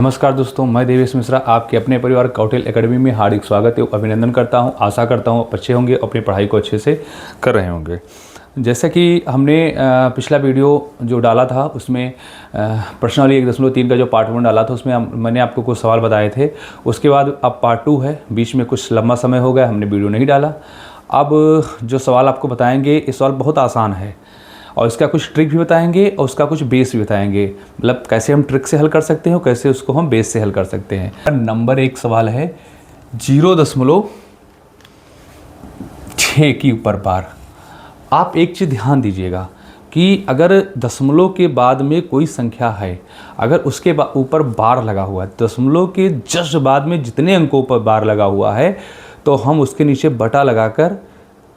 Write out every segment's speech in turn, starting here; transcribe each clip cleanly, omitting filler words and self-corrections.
नमस्कार दोस्तों, मैं देवेश मिश्रा आपके अपने परिवार कौटिल्य एकेडमी में हार्दिक स्वागत एवं अभिनंदन करता हूं। आशा करता हूं आप अच्छे होंगे, अपनी पढ़ाई को अच्छे से कर रहे होंगे। जैसे कि हमने पिछला वीडियो जो डाला था उसमें प्रश्नावली 1.3 का जो पार्ट 1 डाला था उसमें मैंने आपको कुछ सवाल बताए थे। उसके बाद अब पार्ट 2 है, बीच में कुछ लंबा समय हो गया, हमने वीडियो नहीं डाला। अब जो सवाल आपको बताएंगे ये सवाल बहुत आसान है और इसका कुछ ट्रिक भी बताएंगे और उसका कुछ बेस भी बताएंगे, मतलब कैसे हम ट्रिक से हल कर सकते हैं और कैसे उसको हम बेस से हल कर सकते हैं। नंबर 1 सवाल है 0.6 की ऊपर बार। आप एक चीज़ ध्यान दीजिएगा कि अगर दशमलव के बाद में कोई संख्या है, अगर उसके ऊपर बार लगा हुआ है, दशमलव के जस्ट बाद में जितने अंकों पर बार लगा हुआ है तो हम उसके नीचे बटा लगाकर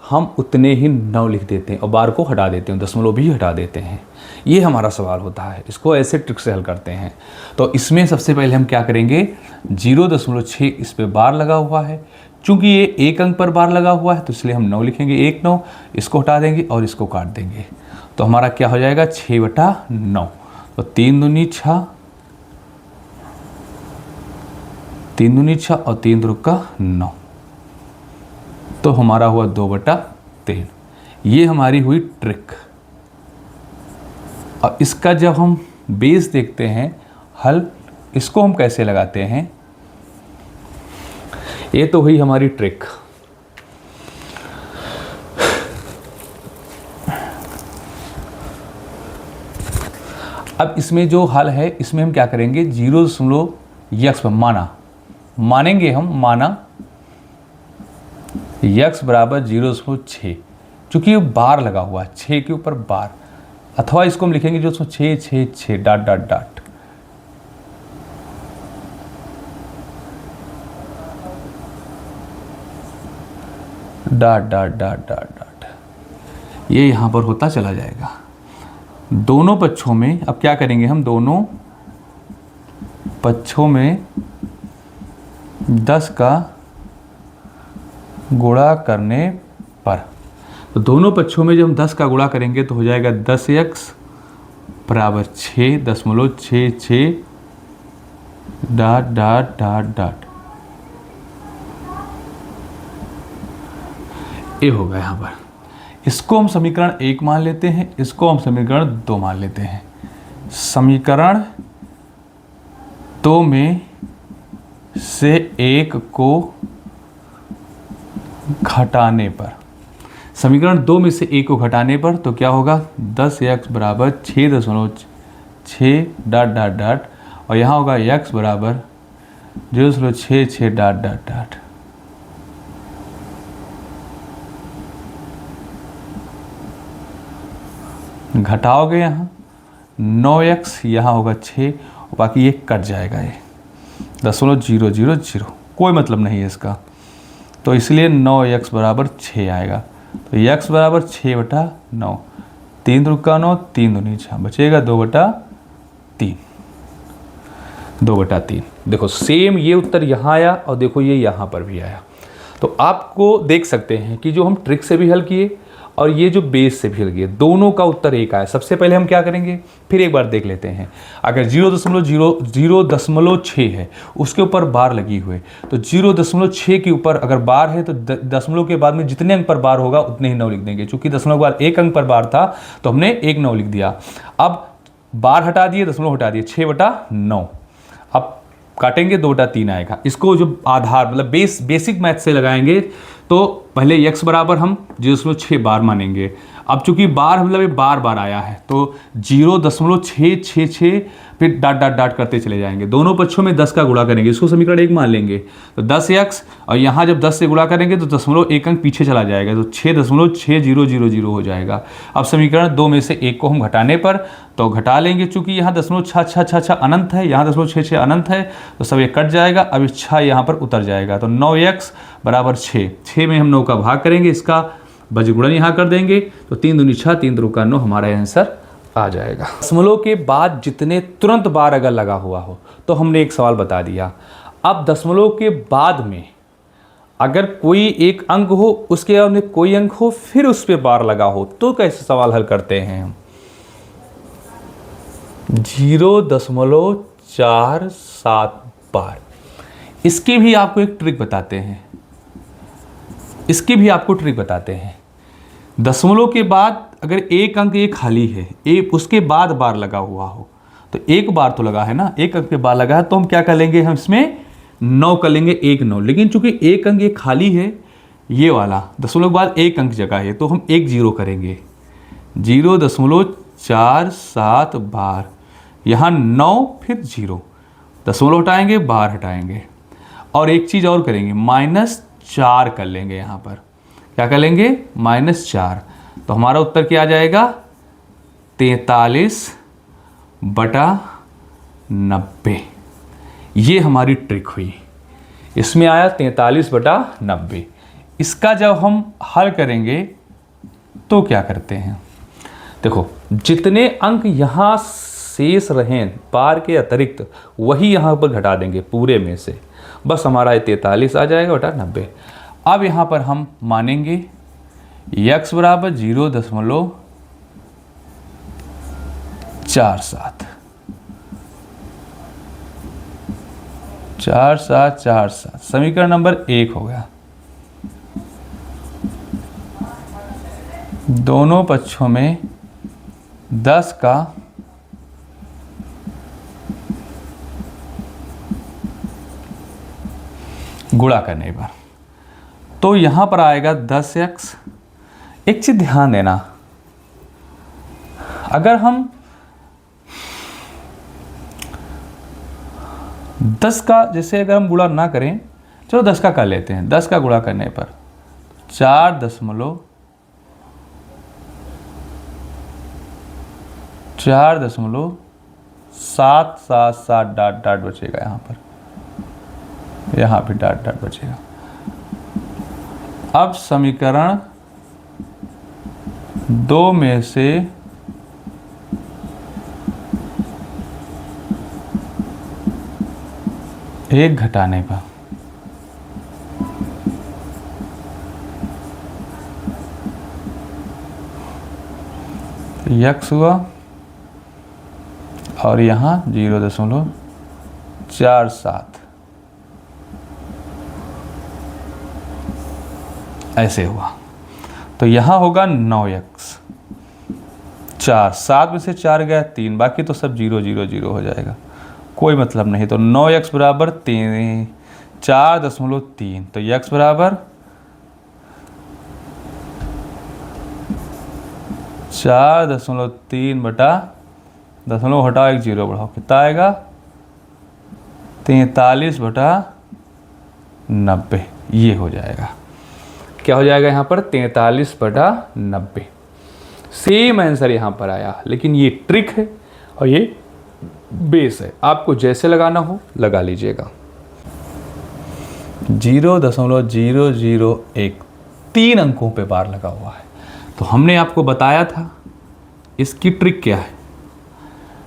हम उतने ही 9 लिख देते हैं और बार को हटा देते हैं, दशमलव भी हटा देते हैं। ये हमारा सवाल होता है, इसको ऐसे ट्रिक से हल करते हैं। तो इसमें सबसे पहले हम क्या करेंगे, 0.6 इस पे बार लगा हुआ है, चूंकि ये एक अंक पर बार लगा हुआ है तो इसलिए हम 9 लिखेंगे, 1 9, इसको हटा देंगे और इसको काट देंगे। तो हमारा क्या हो जाएगा 6/9। तो 3 दूनी 6, 3 दूनी 6 और 3 दूनी 9, तो हमारा हुआ 2/3। ये हमारी हुई ट्रिक। अब इसका जब हम बेस देखते हैं हल, इसको हम कैसे लगाते हैं, ये तो हुई हमारी ट्रिक। अब इसमें जो हल है इसमें हम क्या करेंगे, 0.x पर मानेंगे हम, माना x बराबर 0.6, चूँकि ये बार लगा हुआ है 6 के ऊपर बार, अथवा इसको हम लिखेंगे 0.6 6 6 dot dot dot. Dot dot dot dot dot, ये यहाँ पर होता चला जाएगा। दोनों पक्षों में अब क्या करेंगे हम, दोनों पक्षों में 10 का गुणा करने पर, तो दोनों पक्षों में जब हम 10 का गुणा करेंगे तो हो जाएगा 10x बराबर 6.66 डॉट डॉट डॉट डॉट। ये होगा यहाँ पर। इसको हम समीकरण 1 मान लेते हैं, इसको हम समीकरण 2 मान लेते हैं। समीकरण 2 में से 1 को घटाने पर, समीकरण 2 में से 1 को घटाने पर तो क्या होगा, 10x बराबर 6.6 डॉट डॉट डॉट, और यहाँ होगा x बराबर 0.66 डॉट डॉट डॉट। घटाओगे यहाँ 9x, यहाँ होगा 6, और बाकी ये कट जाएगा, ये 0.000, कोई मतलब नहीं है इसका, तो इसलिए 9x बराबर 6 आएगा। तो x बराबर 6/9, 3 दूनी 9, 3 दूनी 6, बचेगा 2/3। 2/3। देखो सेम ये उत्तर यहाँ आया और देखो ये यहाँ पर भी आया। तो आपको देख सकते हैं कि जो हम ट्रिक से भी हल किए और ये जो बेस से भी हल किए, दोनों का उत्तर एक आया। सबसे पहले हम क्या करेंगे, फिर एक बार देख लेते हैं। अगर 0.6 है, उसके ऊपर बार लगी हुई, तो 0.6 के ऊपर अगर बार है तो दशमलव के बाद में जितने अंक पर बार होगा उतने ही 9 लिख देंगे। चूंकि दशमलव के बाद 1 अंक पर बार था तो हमने 1 9 लिख दिया। अब बार हटा दिए, दशमलव हटा दिए, 6/9। अब काटेंगे 2/3 आएगा। इसको जो आधार मतलब बेसिक मैथ से लगाएंगे तो पहले x बराबर हम 0.6 बार मानेंगे। अब चूंकि बार मतलब ये बार आया है तो 0.666 फिर डॉट डॉट डॉट करते चले जाएंगे। दोनों पक्षों में 10 का गुणा करेंगे, इसको समीकरण 1 मान लेंगे। तो 10x और यहाँ जब 10 से गुणा करेंगे तो 1 अंक पीछे चला जाएगा, तो 6.6000 हो जाएगा। अब समीकरण 2 में से 1 को हम घटाने पर तो घटा लेंगे, चूंकि यहाँ 0.666 अनंत है, यहाँ 0.66 अनंत है, तो सब ये कट जाएगा। अब 6 यहाँ पर उतर जाएगा, तो 9x बराबर 6 में हम 9 का भाग करेंगे, इसका बजगुणन यहाँ कर देंगे, तो 3 दूनी 6, 3 दूनी 9 हमारा आंसर आ जाएगा। दशमलव के बाद जितने तुरंत बार अगर लगा हुआ हो तो हमने एक सवाल बता दिया। अब दशमलव के बाद में अगर कोई एक अंक हो, उसके बाद में कोई अंक हो, फिर उस पर बार लगा हो, तो कैसे सवाल हल करते हैं हम। 0.6 4 7 बार। इसकी भी आपको एक ट्रिक बताते हैं, दशमलव के बाद अगर एक अंक ये खाली है, एक उसके बाद बार लगा हुआ हो, तो एक बार तो लगा है ना, एक अंक के बाद लगा है, तो हम क्या कर लेंगे, हम इसमें 9 कर लेंगे, 1 9। लेकिन चूंकि एक अंक ये खाली है, ये वाला दशमलव के बाद एक अंक जगह है, तो हम 1 0 करेंगे, 0.47 बार। यहाँ 9 फिर 0, दशमलव हटाएंगे, बार हटाएंगे, और एक चीज़ और करेंगे, -4 कर लेंगे। यहाँ पर क्या कर लेंगे, -4। तो हमारा उत्तर क्या आ जाएगा, 43/90। ये हमारी ट्रिक हुई, इसमें आया 43/90। इसका जब हम हल करेंगे तो क्या करते हैं, देखो जितने अंक यहाँ शेष रहें बार के अतिरिक्त, वही यहाँ पर घटा देंगे पूरे में से, बस हमारा 43 आ जाएगा बटा 90। अब यहाँ पर हम मानेंगे x बराबर 0.47, 4747, समीकरण नंबर 1 हो गया। दोनों पक्षों में 10 का गुणा करने पर, तो यहां पर आएगा 10x। एक चीज ध्यान देना, अगर हम 10 का जैसे अगर हम गुणा ना करें, चलो 10 का कर लेते हैं, 10 का गुणा करने पर 4.777 डॉट डॉट बचेगा यहाँ पर, यहाँ भी डॉट डॉट बचेगा। अब समीकरण 2 में से एक घटाने पर x हुआ और यहाँ 0.47 ऐसे हुआ, तो यहाँ होगा 9x। 7 में से 4 गया 3, बाकी तो सब 0 0 0 हो जाएगा, कोई मतलब नहीं। तो 9x बराबर 4.3, तो x बराबर 4.3 बटा दशमलव हटाओ 1 0 बढ़ाओ, कितना आएगा 43/90। ये हो जाएगा, क्या हो जाएगा यहाँ पर 43/90। सेम आंसर यहाँ पर आया, लेकिन ये ट्रिक है और ये बेस है, आपको जैसे लगाना हो लगा लीजिएगा। 0.001 3 अंकों पे बार लगा हुआ है, तो हमने आपको बताया था इसकी ट्रिक क्या है।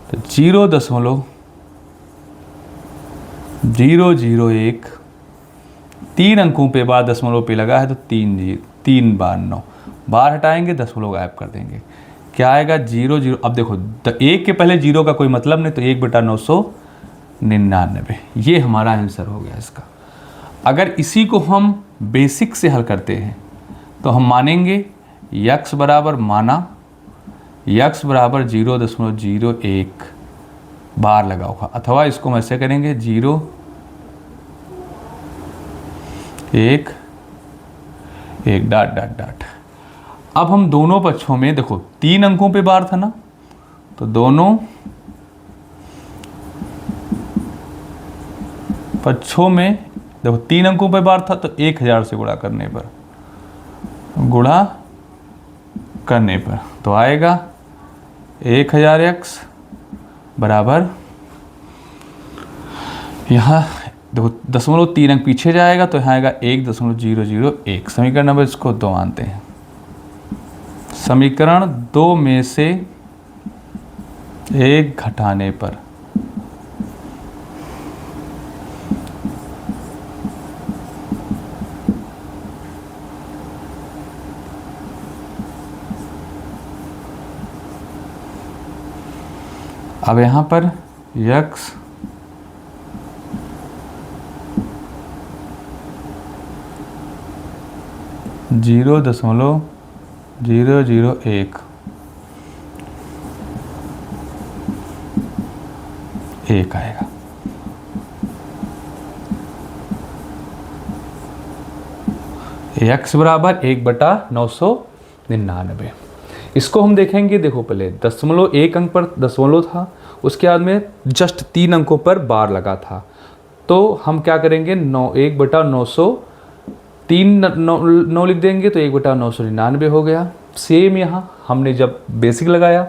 तो 0.001 3 अंकों पे बार दशमलव पे लगा है, तो 3 बार 9, बार हटाएंगे, दशमलव गायब कर देंगे, क्या आएगा 0 0। अब देखो एक के पहले 0 का कोई मतलब नहीं, तो 1/999, ये हमारा आंसर हो गया इसका। अगर इसी को हम बेसिक से हल करते हैं तो हम मानेंगे x बराबर, माना x बराबर 0.01 बार लगा होगा, अथवा इसको हम ऐसे करेंगे 0 1 1 डॉट डॉट डॉट। अब हम दोनों पक्षों में देखो 3 अंकों पे बार था ना, तो दोनों पक्षों में देखो 3 अंकों पे बार था, तो 1000 से गुणा करने पर तो आएगा 1000x बराबर, यहाँ देखो दशमलव 3 अंक पीछे जाएगा, तो यहाँ आएगा 1.001। समीकरण नंबर इसको 2 मानते हैं। समीकरण 2 में से 1 घटाने पर अब यहाँ पर x 0.001 1 आएगा। x बराबर 1/999। इसको हम देखेंगे, देखो पहले 0.1 अंक पर दशमलव था, उसके बाद में जस्ट 3 अंकों पर बार लगा था, तो हम क्या करेंगे 1/900 3 9 लिख देंगे तो 1/999 हो गया। सेम यहाँ हमने जब बेसिक लगाया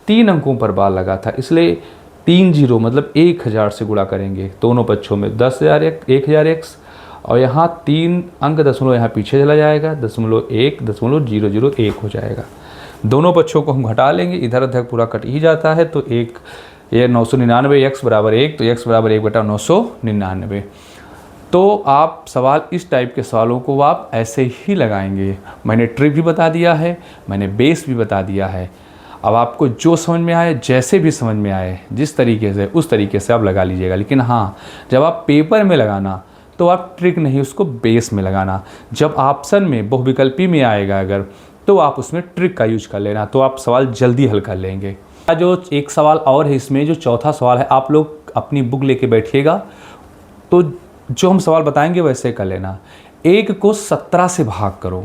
3 अंकों पर बार लगा था, इसलिए 3 0 मतलब 1000 से गुणा करेंगे दोनों पक्षों में 10,000 1000x, और यहाँ 3 अंक दशमलव यहाँ पीछे चला जाएगा, 0.1 हो जाएगा। दोनों पक्षों को हम घटा लेंगे, इधर उधर पूरा कट ही जाता है, तो ये 999 x बराबर 1, तो x बराबर 1/999। तो आप सवाल इस टाइप के सवालों को आप ऐसे ही लगाएंगे। मैंने ट्रिक भी बता दिया है, मैंने बेस भी बता दिया है। अब आपको जो समझ में आए, जैसे भी समझ में आए, जिस तरीके से उस तरीके से आप लगा लीजिएगा। लेकिन हाँ, जब आप पेपर में लगाना तो आप ट्रिक नहीं, उसको बेस में लगाना। जब ऑप्शन में बहुविकल्पी में आएगा अगर, तो आप उसमें ट्रिक का यूज कर लेना, तो आप सवाल जल्दी हल कर लेंगे। जो एक सवाल और है इसमें, जो चौथा सवाल है, आप लोग अपनी बुक लेके बैठिएगा, तो जो हम सवाल बताएंगे वैसे कर लेना। 1 को 17 से भाग करो,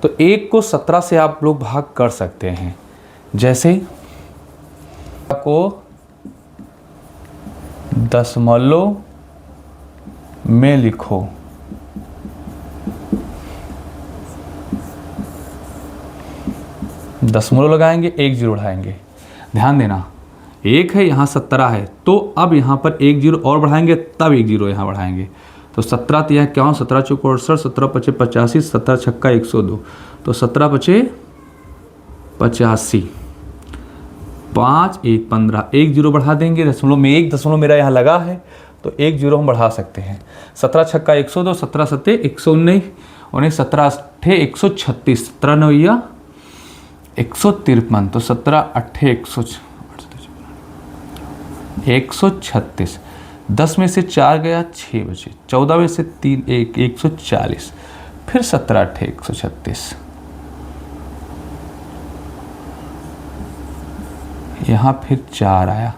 तो 1 को 17 से आप लोग भाग कर सकते हैं। जैसे को दशमलव में लिखो, दशमलव लगाएंगे, 1 0 बढ़ाएंगे। ध्यान देना, 1 है यहाँ 17 है, तो अब यहाँ पर 1 0 और बढ़ाएंगे, तब 1 0 यहाँ बढ़ाएंगे। तो 17 तो यहाँ क्या हो, 17 चौक 68, 17 पचे 85, 17 छक्का 102, तो 17 पचे 85, 5 1 15, 1 0 बढ़ा देंगे। दशमलव में 1 दशमलव मेरा यहाँ लगा है, तो 1 0 हम बढ़ा सकते हैं। 17 छक्का 102, 17 सत्ते 119, 17 अट्ठे 136, 17 9 153, तो 17 अट्ठे 136। 10 में से 4 गया, 6 बचे। 14 में से 3 1 140, फिर 17 अट्ठे 136। यहाँ फिर 4 आया,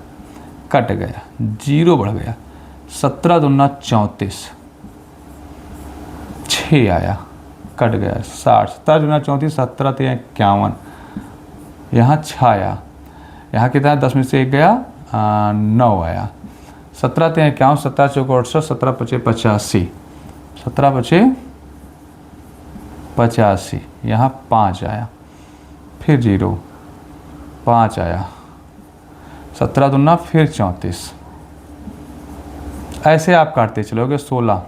कट गया, 0 बढ़ गया, 17 दूना 34, 6 आया, कट गया, 60, 17 दूना 34, 17 तो 51, यहाँ 6 आया, यहाँ कितना, 10 में से 1 गया, 9 आया, 17 तो 51, 17 चौक 68, 17 पचे 85, 17 पचे 85, यहाँ 5 आया, फिर 0, 5 आया, 17 दूना फिर 34, ऐसे आप काटते चलोगे। 16,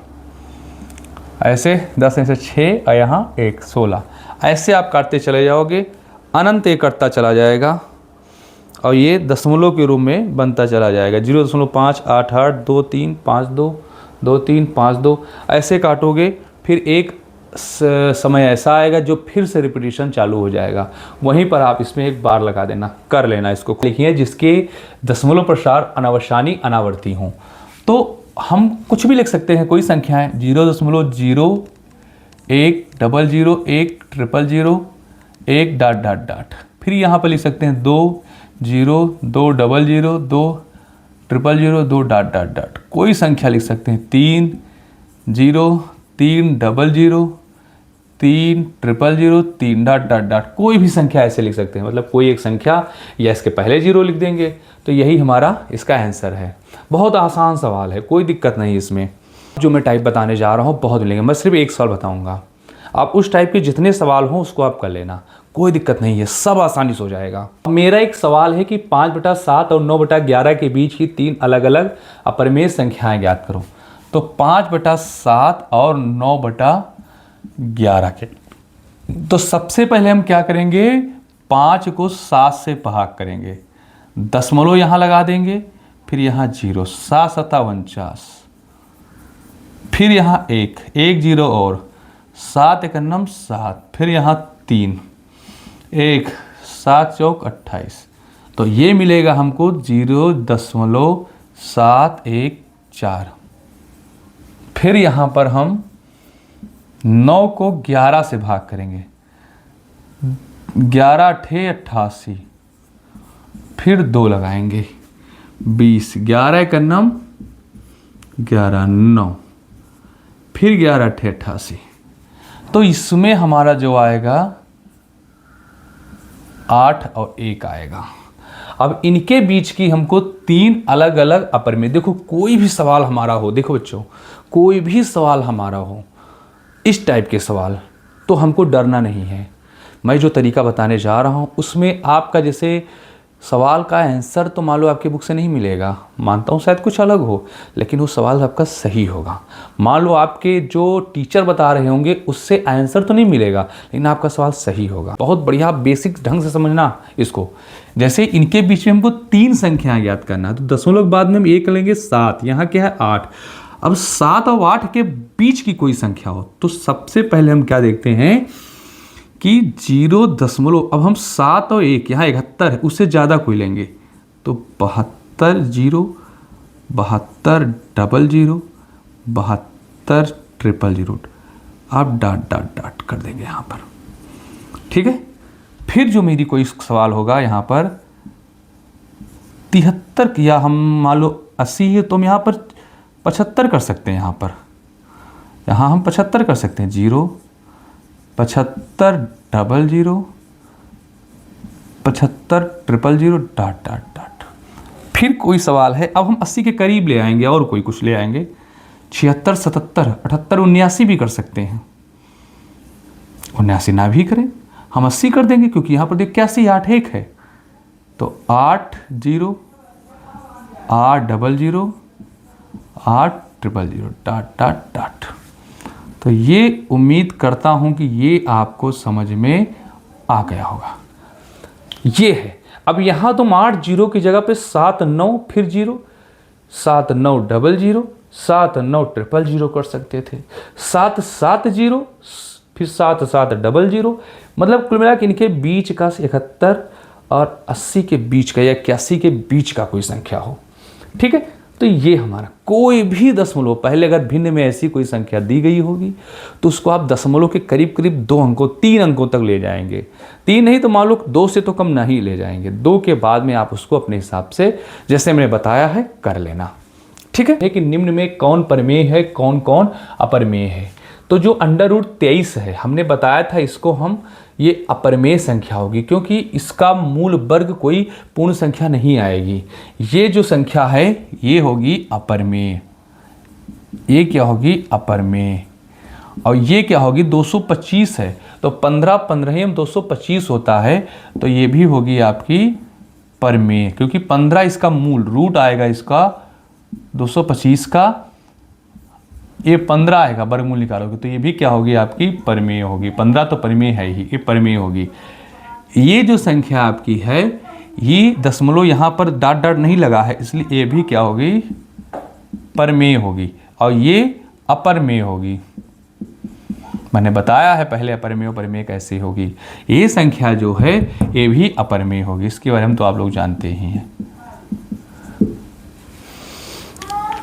ऐसे 10 में से 6 और यहाँ 1, 16, ऐसे आप काटते चले जाओगे, अनंत एक कटता चला जाएगा, और ये दशमलव के रूप में बनता चला जाएगा। 0.588 23 52 23 52, ऐसे काटोगे। फिर एक समय ऐसा आएगा जो फिर से रिपीटिशन चालू हो जाएगा, वहीं पर आप इसमें एक बार लगा देना, कर लेना। इसको लिखिए जिसके दशमलव प्रसार अनावसानी अनावर्ती हों। तो हम कुछ भी लिख सकते हैं, कोई संख्याएं 0.0 1 00 1 000 1 ... फिर यहाँ पर लिख सकते हैं 2 0 2 00 2 000 2 ... कोई संख्या लिख सकते हैं 3 0 3 00 3 000 3 ... कोई भी संख्या ऐसे लिख सकते हैं, मतलब कोई एक संख्या या इसके पहले 0 लिख देंगे, तो यही हमारा इसका आंसर है। बहुत आसान सवाल है, कोई दिक्कत नहीं इसमें। जो मैं टाइप बताने जा रहा हूँ बहुत मिलेंगे, मैं सिर्फ एक सवाल बताऊँगा, आप उस टाइप के जितने सवाल हों उसको आप कर लेना, कोई दिक्कत नहीं है, सब आसानी से हो जाएगा। मेरा एक सवाल है कि 5/7 और 9/11 के बीच की 3 अलग अलग अपरिमेय संख्याएं ज्ञात करो। तो 5/7 और 9/11 के, तो सबसे पहले हम क्या करेंगे, 5 को 7 से भाग करेंगे, दशमलव यहाँ लगा देंगे, फिर यहाँ 0, 7 7 49, फिर यहाँ 1 0 और 7 1 9 7, फिर यहाँ 3 1 7 चौक 28, तो ये मिलेगा हमको 0.714। फिर यहाँ पर हम 9 को 11 से भाग करेंगे, 11 अठे 88, फिर 2 लगाएंगे 20, 11 एक नम 11 9, फिर 11 अठे 88। तो इसमें हमारा जो आएगा 8 और 1 आएगा। अब इनके बीच की हमको 3 अलग अलग अपर में, देखो कोई भी सवाल हमारा हो, देखो बच्चों कोई भी सवाल हमारा हो इस टाइप के सवाल, तो हमको डरना नहीं है। मैं जो तरीका बताने जा रहा हूँ उसमें आपका जैसे सवाल का आंसर तो मान लो आपके बुक से नहीं मिलेगा, मानता हूँ शायद कुछ अलग हो, लेकिन वो सवाल आपका सही होगा। मान लो आपके जो टीचर बता रहे होंगे उससे आंसर तो नहीं मिलेगा, लेकिन आपका सवाल सही होगा। बहुत बढ़िया बेसिक ढंग से समझना इसको। जैसे इनके बीच में हमको 3 संख्याएं ज्ञात करना है, तो दशमलव के बाद में हम 1 लेंगे 7, यहाँ क्या है 8। अब 7 और 8 के बीच की कोई संख्या हो तो सबसे पहले हम क्या देखते हैं कि 0 अब हम 7 और 1, यहाँ 71 है, उससे ज़्यादा कोई लेंगे तो 72 0, 72 00, 72 000, आप डाट कर देंगे यहाँ पर, ठीक है। फिर जो मेरी कोई सवाल होगा यहाँ पर 73, या हम मान लो 80 है तो हम यहाँ पर 75 कर सकते हैं, यहाँ हम 75 कर सकते हैं, 0 75 00, 75 000 डाट। फिर कोई सवाल है, अब हम 80 के करीब ले आएंगे और कोई कुछ ले आएंगे, 76 77 78 79 भी कर सकते हैं, 79 ना भी करें हम 80 कर देंगे, क्योंकि यहाँ पर देख 81 8 1 है, तो 8 0 8 00 8 000 डाट। तो ये उम्मीद करता हूं कि ये आपको समझ में आ गया होगा। ये है। अब यहां तुम 8 0 की जगह पे 7 9 फिर 0, 7 9 00, 7 9 000 कर सकते थे, 7 7 0 फिर 7 7 00, मतलब कुल मिला के इनके बीच का 71 और 80 के बीच का या 81 के बीच का कोई संख्या हो, ठीक है। तो ये हमारा कोई भी दशमलव, पहले अगर भिन्न में ऐसी कोई संख्या दी गई होगी तो उसको आप दशमलव के करीब करीब 2 अंकों 3 अंकों तक ले जाएंगे, 3 नहीं तो मान लो 2 से तो कम नहीं ले जाएंगे, 2 के बाद में आप उसको अपने हिसाब से जैसे मैंने बताया है कर लेना, ठीक है। कि निम्न में कौन प्रमेय है कौन कौन अपरमेय है। तो जो √23 है हमने बताया था, इसको हम ये अपरमेय संख्या होगी, क्योंकि इसका मूल वर्ग कोई पूर्ण संख्या नहीं आएगी। ये जो संख्या है ये होगी अपरमेय, ये क्या होगी अपरमेय, और ये क्या होगी 225 है, तो 15 15 225 होता है, तो ये भी होगी आपकी परमेय, क्योंकि 15 इसका मूल रूट आएगा, इसका 225 का ये 15 आएगा, वर्गमूल निकालोगे तो ये भी क्या होगी आपकी परमेय होगी। 15 तो परमेय है ही, ये परमेय होगी। ये जो संख्या आपकी है ये दशमलव यहाँ पर डाट नहीं लगा है, इसलिए ये भी क्या होगी परमेय होगी, और ये अपरमेय होगी। मैंने बताया है पहले अपरमेय परमेय कैसे होगी। ये संख्या जो है ये भी अपरमेय होगी, इसके बारे में तो आप लोग जानते ही हैं।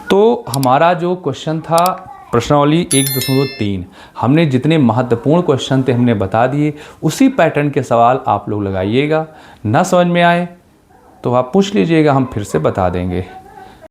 तो हमारा जो क्वेश्चन था प्रश्नावली 1.3, हमने जितने महत्वपूर्ण क्वेश्चन थे हमने बता दिए। उसी पैटर्न के सवाल आप लोग लगाइएगा, ना समझ में आए तो आप पूछ लीजिएगा, हम फिर से बता देंगे।